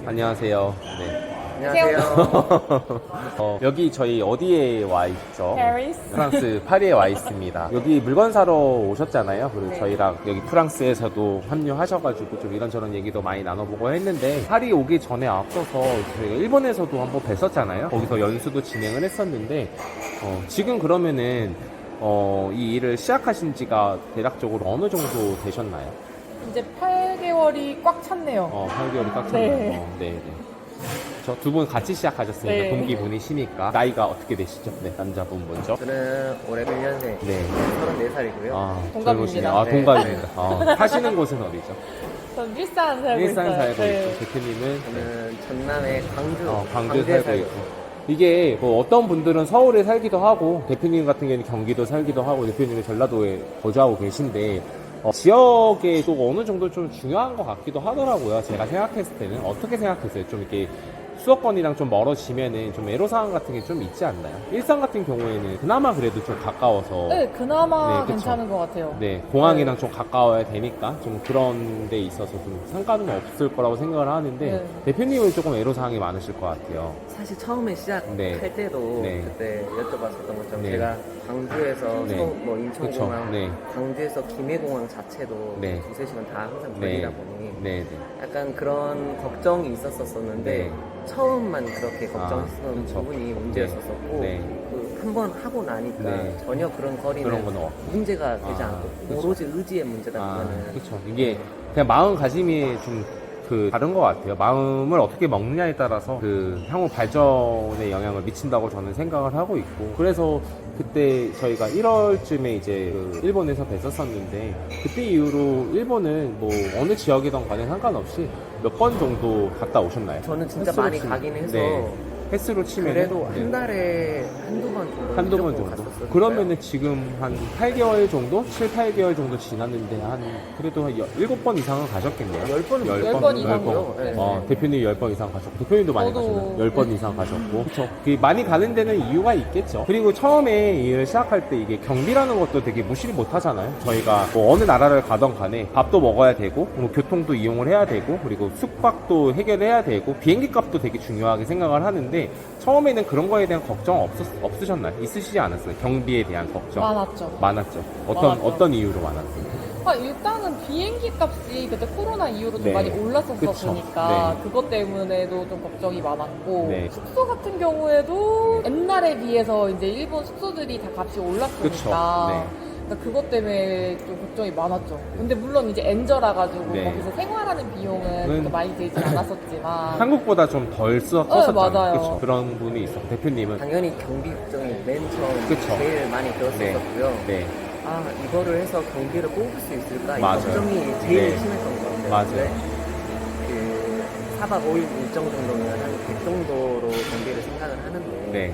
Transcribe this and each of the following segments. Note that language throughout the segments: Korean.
안녕하세요. 네. 안녕하세요. 여기 저희 어디에 와 있죠? 파리스. 프랑스 파리에 와 있습니다. 여기 물건 사러 오셨잖아요. 그리고 네. 저희랑 여기 프랑스에서도 합류하셔가지고 좀 이런저런 얘기도 많이 나눠보고 했는데, 파리 오기 전에 앞서서 저희가 일본에서도 한번 뵀었잖아요. 거기서 연수도 진행을 했었는데, 지금 그러면은 이 일을 시작하신 지가 대략적으로 어느 정도 되셨나요? 이제 8개월이 꽉 찼네요. 8개월이 꽉 찼나요? 네. 네. 저 두 분 같이 시작하셨으니까 네. 동기분이시니까. 나이가 어떻게 되시죠? 네, 남자분 먼저. 저는 올해 1년생 네. 34살이고요. 동갑입니다. 젊으시네요. 동갑입니다. 사시는 곳은 어디죠? 전 일산 살고 일산 있어요. 살고 네. 있고, 대표님은 저는 전남의 광주, 광주에 광주에 살고 있고. 이게 뭐 어떤 분들은 서울에 살기도 하고, 대표님 같은 경우는 경기도 살기도 하고, 대표님은 전라도에 거주하고 계신데, 지역에 또 어느 정도 좀 중요한 것 같기도 하더라고요. 제가 생각했을 때는. 어떻게 생각했어요? 좀 이렇게 수도권이랑 좀 멀어지면은 좀 애로사항 같은 게 좀 있지 않나요? 일산 같은 경우에는 그나마 그래도 좀 가까워서. 네, 그나마 네, 그쵸. 괜찮은 것 같아요. 네, 공항이랑 좀 가까워야 되니까 좀 그런 데 있어서 좀 상관은 없을 거라고 생각을 하는데, 네. 대표님은 조금 애로사항이 많으실 것 같아요. 사실 처음에 시작할 네. 때도 네. 그때 여쭤봤었던 것처럼 네. 제가 광주에서 네. 처음 뭐 인천공항, 그쵸. 네. 광주에서 김해공항 자체도 네. 두세 시간 다 항상 네. 걸리다 보니 네, 네. 약간 그런 걱정이 있었었는데 네. 처음만 그렇게 걱정했었던 그쵸. 부분이 문제였었고 네. 한 번 하고 나니까 네. 전혀 그런 거리는 그런 건 없고. 문제가 되지 않고 그쵸. 오로지 의지의 문제다 보면은 그렇죠. 이게 그냥 마음가짐이 좀 다른 것 같아요. 마음을 어떻게 먹느냐에 따라서 그 향후 발전에 영향을 미친다고 저는 생각을 하고 있고, 그래서 그때 저희가 1월쯤에 이제 일본에서 뵀었었는데, 그때 이후로 일본은 뭐 어느 지역이든 간에 상관없이 몇 번 정도 갔다 오셨나요? 저는 진짜 횟수로 많이 치면. 가긴 해서 네. 횟수로 치면 그래도 한 달에 한두 번 정도 한두 번 무조건 정도. 갔었어요. 그러면은 지금 한 8개월 정도? 7, 8개월 정도 지났는데, 한 그래도 한 7번 이상은 가셨겠네요. 10번, 10번 이상이요? 네. 대표님 10번 이상 가셨고, 대표님도 많이 저도. 가셨나요? 10번 이상 가셨고. 그쵸. 많이 가는 데는 이유가 있겠죠. 그리고 처음에 이 일을 시작할 때 이게 경비라는 것도 되게 무시를 못 하잖아요. 저희가 뭐 어느 나라를 가던 간에 밥도 먹어야 되고, 뭐 교통도 이용을 해야 되고, 그리고 숙박도 해결해야 되고, 비행기 값도 되게 중요하게 생각을 하는데, 처음에는 그런 거에 대한 걱정 없으셨나요? 있으시지 않았어요? 경비에 대한 걱정. 많았죠. 많았죠. 많았죠. 어떤 이유로 많았어요? 일단은 비행기 값이 그때 코로나 이후로 좀 네. 많이 올랐었으니까 그쵸. 그것 때문에도 좀 걱정이 많았고, 네. 숙소 같은 경우에도 옛날에 비해서 이제 일본 숙소들이 다 값이 올랐으니까 그쵸. 네. 그러니까 그것 때문에 좀 걱정이 많았죠. 근데 물론 이제 엔저라 가지고 네. 거기서 생활하는 비용은 그렇게 많이 들진 않았었지만 한국보다 좀 덜 썼었잖아요. 맞아요. 그쵸? 그런 분이 있었고, 대표님은. 당연히 경비 걱정이 맨 처음 그쵸. 제일 많이 들었었고요. 네. 아, 이거를 해서 경비를 뽑을 수 있을까? 이 맞아요. 걱정이 제일 네. 심했던 것 같아요. 맞아요. 근데 그 4박 5일 일정 정도면 한 100 정도로 경비를 생각을 하는데 네.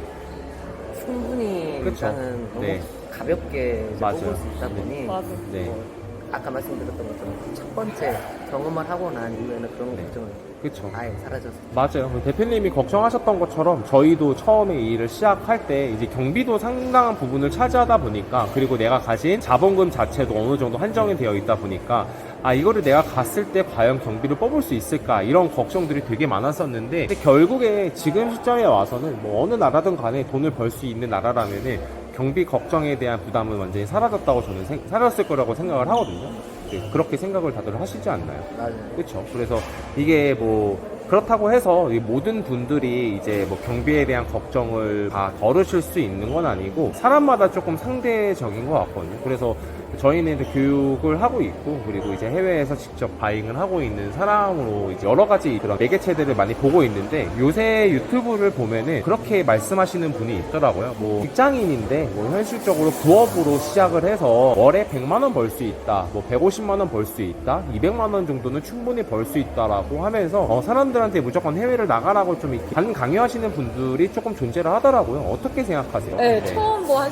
충분히 그쵸. 일단은 너무 네. 가볍게 이제 맞아요. 뽑을 수 있다 보니 맞아요. 네. 뭐 아까 말씀드렸던 것처럼 첫 번째 경험을 하고 난 이후에는 그런 네. 걱정은 그쵸. 아예 사라졌어요. 맞아요. 대표님이 걱정하셨던 것처럼 저희도 처음에 이 일을 시작할 때 이제 경비도 상당한 부분을 차지하다 보니까, 그리고 내가 가진 자본금 자체도 어느 정도 한정이 되어 있다 보니까, 이거를 내가 갔을 때 과연 경비를 뽑을 수 있을까, 이런 걱정들이 되게 많았었는데, 근데 결국에 지금 시점에 와서는 뭐 어느 나라든 간에 돈을 벌 수 있는 나라라면은 경비 걱정에 대한 부담은 완전히 사라졌다고 저는 사라졌을 거라고 생각을 하거든요. 네, 그렇게 생각을 다들 하시지 않나요? 맞아요. 그렇죠. 그래서 이게 뭐 그렇다고 해서 이 모든 분들이 이제 뭐 경비에 대한 걱정을 다 덜으실 수 있는 건 아니고, 사람마다 조금 상대적인 것 같거든요. 그래서 저희는 이제 교육을 하고 있고, 그리고 이제 해외에서 직접 바잉을 하고 있는 사람으로 이제 여러 가지 그런 매개체들을 많이 보고 있는데, 요새 유튜브를 보면은 그렇게 말씀하시는 분이 있더라고요. 뭐 직장인인데 뭐 현실적으로 부업으로 시작을 해서 월에 100만 원 벌 수 있다, 뭐 150만 원 벌 수 있다, 200만 원 정도는 충분히 벌 수 있다라고 하면서 사람들한테 무조건 해외를 나가라고 좀 이렇게 강요하시는 분들이 조금 존재를 하더라고요. 어떻게 생각하세요? 네, 처음 뭐 한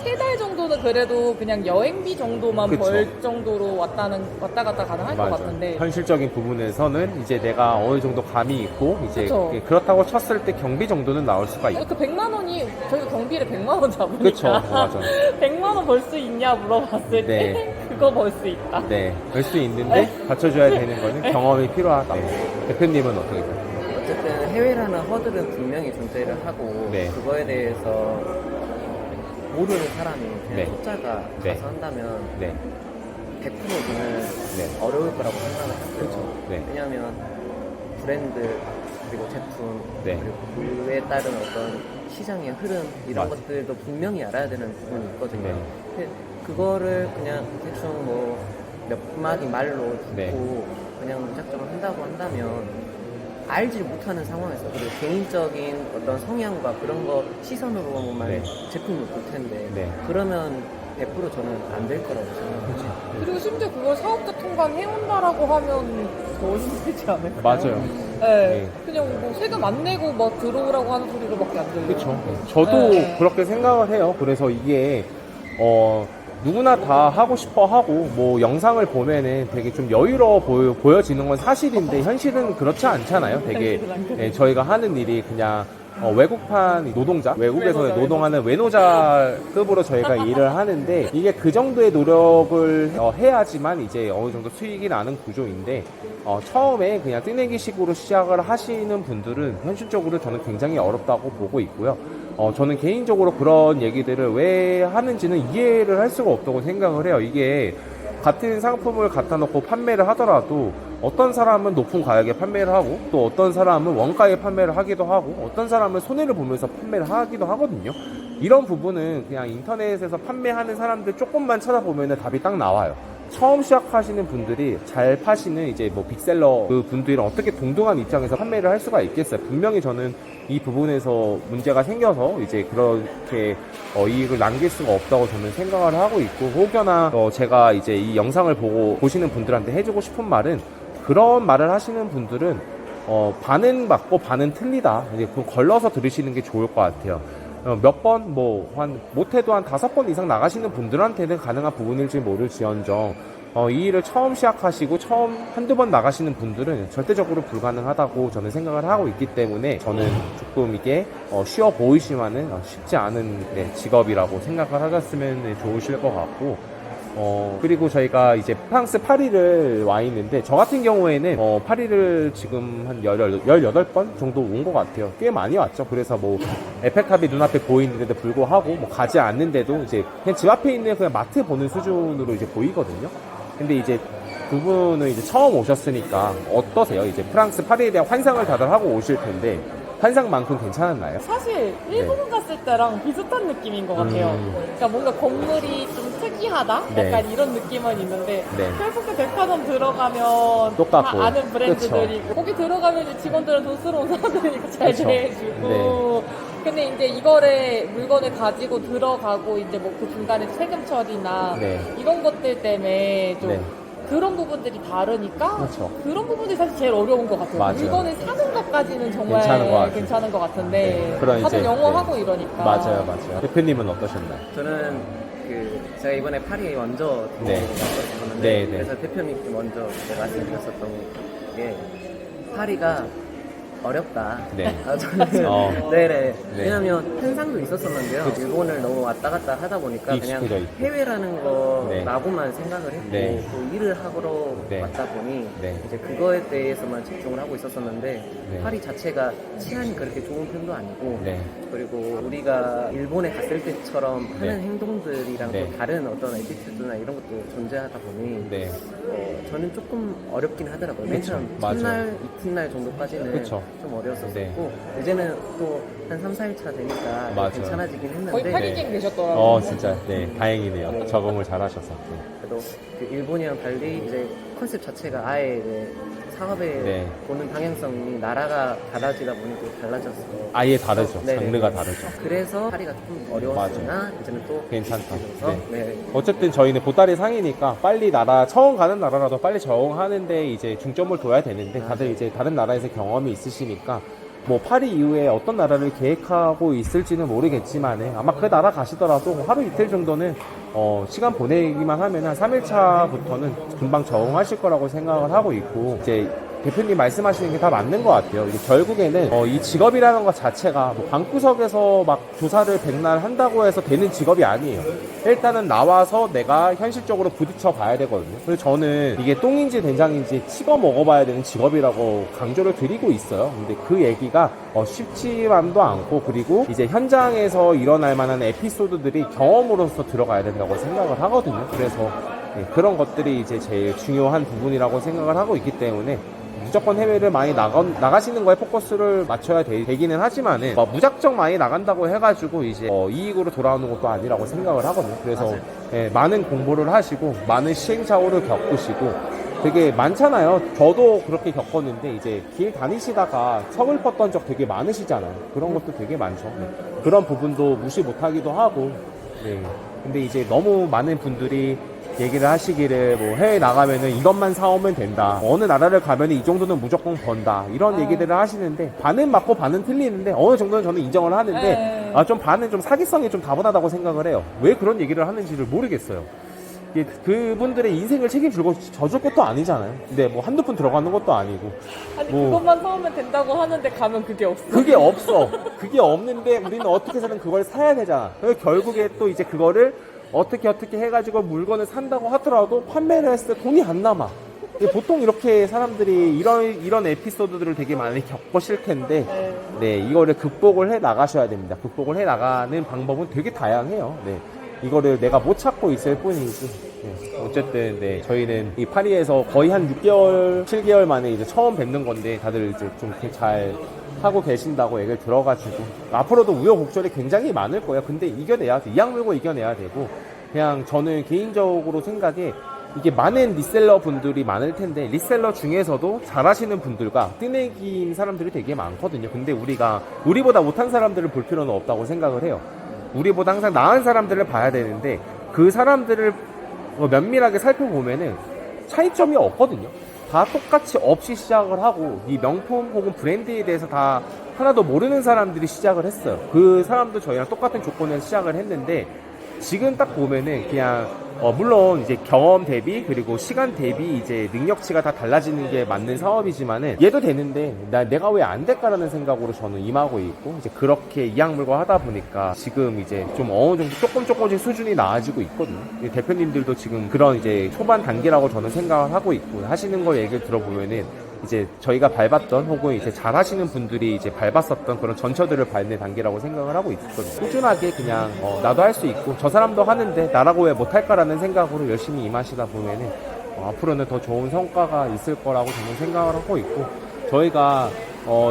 세 달 정도는 그래도 그냥 여행비 정도만 그쵸. 벌 정도로 왔다 갔다 가능할 것 맞아요. 같은데. 현실적인 부분에서는 이제 내가 어느 정도 감이 있고, 이제 그쵸. 그렇다고 쳤을 때 경비 정도는 나올 수가 있고. 그 100만 원이 저희가 경비를 100만 원 잡으니까 그쵸, 맞아요. 100만 원 벌 수 있냐 물어봤을 네. 때 그거 벌 수 있다. 네, 될 수 있는데 받쳐줘야 되는 거는 경험이 필요하다. 대표님은 어떻게 생각하세요? 어쨌든 해외라는 허들은 분명히 존재를 하고 네. 그거에 대해서 모르는 사람이 그냥 네. 초짜가 네. 가서 한다면 네, 100% 저는 네. 어려울 거라고 생각을 하고요. 네. 왜냐하면 브랜드 그리고 제품 네. 그리고 그에 따른 어떤 시장의 흐름 이런 맞아. 것들도 분명히 알아야 되는 부분이 있거든요. 네. 근데 그거를 그냥 대충 뭐 몇 마디 말로 듣고 네. 그냥 무작정을 한다고 한다면 알지 못하는 상황에서 그리고 개인적인 어떤 성향과 그런 거 시선으로만 네. 제품을 볼 텐데 네. 그러면 100% 저는 안 될 거라고 생각해요. 그리고 심지어 그걸 사업자 통관해온다라고 하면 더 힘들지 않을까요? 맞아요. 네. 네. 그냥 뭐 세금 안 내고 막 들어오라고 하는 소리로밖에 안 들려요. 그렇죠. 저도 네. 그렇게 생각을 해요. 그래서 이게 누구나 다 하고 싶어 하고 뭐 영상을 보면은 되게 좀 여유로워 보여지는 건 사실인데 현실은 그렇지 않잖아요. 되게 저희가 하는 일이 그냥 외국판 노동자, 외국에서 노동하는 외노자급으로 저희가 일을 하는데 이게 그 정도의 노력을 해야지만 이제 어느 정도 수익이 나는 구조인데 처음에 그냥 뜨내기식으로 시작을 하시는 분들은 현실적으로 저는 굉장히 어렵다고 보고 있고요. 저는 개인적으로 그런 얘기들을 왜 하는지는 이해를 할 수가 없다고 생각을 해요. 이게 같은 상품을 갖다 놓고 판매를 하더라도 어떤 사람은 높은 가격에 판매를 하고 또 어떤 사람은 원가에 판매를 하기도 하고 어떤 사람은 손해를 보면서 판매를 하기도 하거든요. 이런 부분은 그냥 인터넷에서 판매하는 사람들 조금만 찾아보면 답이 딱 나와요. 처음 시작하시는 분들이 잘 파시는 이제 뭐 빅셀러 그 분들이랑 어떻게 동등한 입장에서 판매를 할 수가 있겠어요. 분명히 저는 이 부분에서 문제가 생겨서 이제 그렇게 이익을 남길 수가 없다고 저는 생각을 하고 있고 혹여나 제가 이제 이 영상을 보시는 분들한테 해주고 싶은 말은 그런 말을 하시는 분들은 반은 맞고 반은 틀리다. 이제 그럼 걸러서 들으시는 게 좋을 것 같아요. 몇 번, 못해도 한 5번 이상 나가시는 분들한테는 가능한 부분일지 모를지언정, 이 일을 처음 시작하시고 처음 한두 번 나가시는 분들은 절대적으로 불가능하다고 저는 생각을 하고 있기 때문에 저는 조금 이게 쉬워 보이지만은 쉽지 않은 직업이라고 생각을 하셨으면 좋으실 것 같고, 그리고 저희가 이제 프랑스 파리를 와 있는데, 저 같은 경우에는 파리를 지금 한 18번 정도 온 것 같아요. 꽤 많이 왔죠. 그래서 뭐 에펠탑이 눈앞에 보이는데도 불구하고 뭐 가지 않는데도 이제 그냥 집 앞에 있는 그냥 마트 보는 수준으로 이제 보이거든요. 근데 이제 두 분은 이제 처음 오셨으니까 어떠세요? 이제 프랑스 파리에 대한 환상을 다들 하고 오실 텐데 환상만큼 괜찮았나요? 사실 일본 갔을 때랑 비슷한 느낌인 것 같아요. 그러니까 뭔가 건물이 좀 특이하다? 네. 약간 이런 느낌은 있는데 네. 결국에 백화점 들어가면 똑같고. 다 아는 브랜드들이고 거기 들어가면 이제 직원들은 돈스러운 사람들이니까 잘 그쵸. 대해주고 네. 근데 이제 이거를 물건을 가지고 들어가고 이제 뭐 그 중간에 세금 처리나 네. 이런 것들 때문에 좀 네. 그런 부분들이 다르니까 그렇죠. 그런 부분들이 사실 제일 어려운 것 같아요. 맞아요. 물건을 사는 것까지는 정말 괜찮은 것 같아요. 괜찮은 것 같은데 네. 그런 다들 이제, 영어 네. 하고 이러니까 맞아요. 대표님은 어떠셨나요? 저는 제가 이번에 파리에 먼저 네. 왔었었는데 네, 네. 그래서 대표님께 먼저 말씀드렸었던 게 파리가 어렵다. 네. 저는 네네. 네. 왜냐하면 현상도 있었었는데요. 일본을 너무 왔다 갔다 하다 보니까 그냥 익숙해져 있고. 해외라는 거라고만 생각을 했고 네. 또 일을 하러 네. 왔다 보니 네. 이제 그거에 대해서만 집중을 하고 있었었는데 네. 파리 자체가 치안이 그렇게 좋은 편도 아니고 네. 그리고 우리가 일본에 갔을 때처럼 하는 네. 행동들이랑 네. 또 다른 어떤 에티튜드나 이런 것도 존재하다 보니 네. 저는 조금 어렵긴 하더라고요. 맨 처음 맞아요. 첫날, 이튿날 정도까지는 그쵸. 좀 어려웠었고 네. 이제는 또 한 3, 4일 차 되니까 맞아요. 괜찮아지긴 했는데 거의 파리갱 되셨더라고요. 진짜, 네, 다행이네요. 네. 적응을 잘 하셔서. 네. 그래도 그 일본이랑 달리 이제 컨셉 자체가 아예 이제 사업에 네. 보는 방향성이 나라가 달라지다 보니 또 달라졌어요. 아예 다르죠. 네네. 장르가 다르죠. 그래서 파리가 조금 어려웠으나 이제는 또 괜찮다. 익숙해져서 네. 어쨌든 저희는 보따리 상이니까 빨리 처음 가는 나라라도 빨리 적응하는데 이제 중점을 둬야 되는데 다들 이제 다른 나라에서 경험이 있으시니까 뭐 파리 이후에 어떤 나라를 계획하고 있을지는 모르겠지만 아마 그 나라 가시더라도 하루 이틀 정도는 시간 보내기만 하면 한 3일차부터는 금방 적응하실 거라고 생각을 하고 있고 이제 대표님 말씀하시는 게 다 맞는 것 같아요. 이게 결국에는 이 직업이라는 것 자체가 뭐 방구석에서 막 조사를 백날 한다고 해서 되는 직업이 아니에요. 일단은 나와서 내가 현실적으로 부딪혀 봐야 되거든요. 그래서 저는 이게 똥인지 된장인지 찍어 먹어봐야 되는 직업이라고 강조를 드리고 있어요. 근데 그 얘기가 쉽지만도 않고, 그리고 이제 현장에서 일어날 만한 에피소드들이 경험으로서 들어가야 된다고 생각을 하거든요. 그래서 그런 것들이 이제 제일 중요한 부분이라고 생각을 하고 있기 때문에 무조건 해외를 많이 나가시는 거에 포커스를 맞춰야 되기는 하지만은 무작정 많이 나간다고 해가지고 이제 이익으로 돌아오는 것도 아니라고 생각을 하거든요. 그래서 많은 공부를 하시고 많은 시행착오를 겪으시고 되게 많잖아요. 저도 그렇게 겪었는데 이제 길 다니시다가 서글펐던 적 되게 많으시잖아요. 그런 것도 되게 많죠. 그런 부분도 무시 못하기도 하고. 근데 이제 너무 많은 분들이 얘기를 하시기를 뭐 해외 나가면은 이것만 사오면 된다, 어느 나라를 가면은 이 정도는 무조건 번다, 이런 얘기들을 하시는데 반은 맞고 반은 틀리는데 어느 정도는 저는 인정을 하는데 좀 반은 좀 사기성이 좀 다분하다고 생각을 해요. 왜 그런 얘기를 하는지를 모르겠어요. 이게 그분들의 인생을 책임지고 져줄 것도 아니잖아요. 근데 뭐 한두 푼 들어가는 것도 아니고. 아니 뭐 그것만 사오면 된다고 하는데 가면 그게 없어. 그게 없어. 그게 없는데 우리는 어떻게 해서든 그걸 사야 되잖아. 그래서 결국에 또 이제 그거를 어떻게 해가지고 물건을 산다고 하더라도 판매를 했을 때 돈이 안 남아. 보통 이렇게 사람들이 이런 에피소드들을 되게 많이 겪으실 텐데, 이거를 극복을 해 나가셔야 됩니다. 극복을 해 나가는 방법은 되게 다양해요. 이거를 내가 못 찾고 있을 뿐이지. 어쨌든, 저희는 이 파리에서 거의 한 6개월, 7개월 만에 이제 처음 뵙는 건데, 다들 이제 좀 이렇게 잘 하고 계신다고 얘기를 들어가지고, 앞으로도 우여곡절이 굉장히 많을 거예요. 근데 이겨내야 돼. 이악 물고 이겨내야 되고, 그냥 저는 개인적으로 생각에 이게 많은 리셀러 분들이 많을 텐데, 리셀러 중에서도 잘하시는 분들과 뜨내기인 사람들이 되게 많거든요. 근데 우리보다 못한 사람들을 볼 필요는 없다고 생각을 해요. 우리보다 항상 나은 사람들을 봐야 되는데, 그 사람들을 면밀하게 살펴보면은 차이점이 없거든요. 다 똑같이 없이 시작을 하고, 이 명품 혹은 브랜드에 대해서 다 하나도 모르는 사람들이 시작을 했어요. 그 사람도 저희랑 똑같은 조건에서 시작을 했는데, 지금 딱 보면은 그냥 물론 이제 경험 대비 그리고 시간 대비 이제 능력치가 다 달라지는 게 맞는 사업이지만은, 얘도 되는데 내가 왜 안 될까라는 생각으로 저는 임하고 있고, 이제 그렇게 이악물고 하다 보니까 지금 이제 좀 어느 정도 조금씩 수준이 나아지고 있거든요. 대표님들도 지금 그런 이제 초반 단계라고 저는 생각을 하고 있고, 하시는 거 얘기를 들어보면은 이제 저희가 밟았던 혹은 이제 잘 하시는 분들이 이제 밟았었던 그런 전처들을 밟는 단계라고 생각을 하고 있거든요. 꾸준하게 그냥 나도 할 수 있고 저 사람도 하는데 나라고 왜 못할까라는 생각으로 열심히 임하시다 보면은 앞으로는 더 좋은 성과가 있을 거라고 저는 생각을 하고 있고, 저희가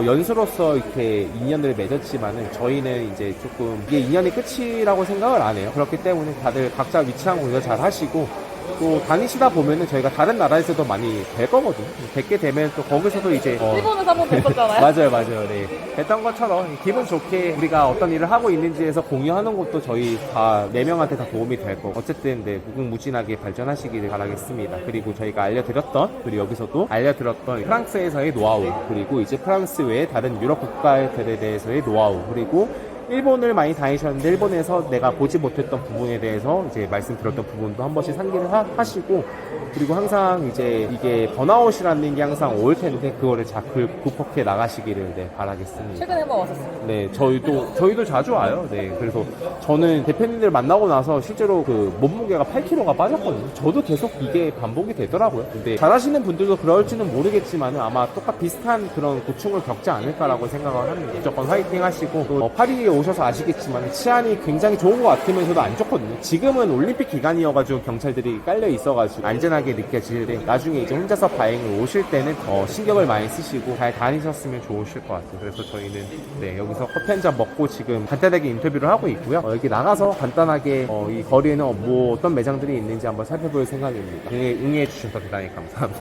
연수로서 이렇게 인연을 맺었지만은 저희는 이제 조금 이게 인연이 끝이라고 생각을 안 해요. 그렇기 때문에 다들 각자 위치한 곳에서 잘 하시고, 또 다니시다 보면은 저희가 다른 나라에서도 많이 뵐 거거든요. 뵙게 되면 또 거기서도 이제 일본에서 한번 뵀었잖아요. 맞아요. 했던 것처럼 기분 좋게 우리가 어떤 일을 하고 있는지에서 공유하는 것도 저희 다 4명한테 다 도움이 될 거고, 어쨌든 무궁무진하게 발전하시기를 바라겠습니다. 그리고 저희가 그리고 여기서도 알려드렸던 프랑스에서의 노하우, 그리고 이제 프랑스 외에 다른 유럽 국가들에 대해서의 노하우, 그리고 일본을 많이 다니셨는데 일본에서 내가 보지 못했던 부분에 대해서 이제 말씀드렸던 부분도 한 번씩 상기를 하시고, 그리고 항상 이제 이게 번아웃이라는 게 항상 올 텐데 그거를 잘 극복해 나가시기를 바라겠습니다. 최근에 한번 왔었어요. 저희도 자주 와요. 그래서 저는 대표님들 만나고 나서 실제로 그 몸무게가 8kg가 빠졌거든요. 저도 계속 이게 반복이 되더라고요. 근데 잘하시는 분들도 그럴지는 모르겠지만 아마 비슷한 그런 고충을 겪지 않을까라고 생각을 합니다. 무조건 화이팅 하시고, 또 파리에 오셔서 아시겠지만 치안이 굉장히 좋은 것 같으면서도 안 좋거든요. 지금은 올림픽 기간이어가지고 경찰들이 깔려 있어가지고 안전하게 느껴지는데, 나중에 이제 혼자서 바행을 오실 때는 더 신경을 많이 쓰시고 잘 다니셨으면 좋으실 것 같아요. 그래서 저희는 여기서 커피 한 잔 먹고 지금 간단하게 인터뷰를 하고 있고요. 여기 나가서 간단하게 이 거리에는 뭐 어떤 매장들이 있는지 한번 살펴볼 생각입니다. 응해 주셔서 대단히 감사합니다.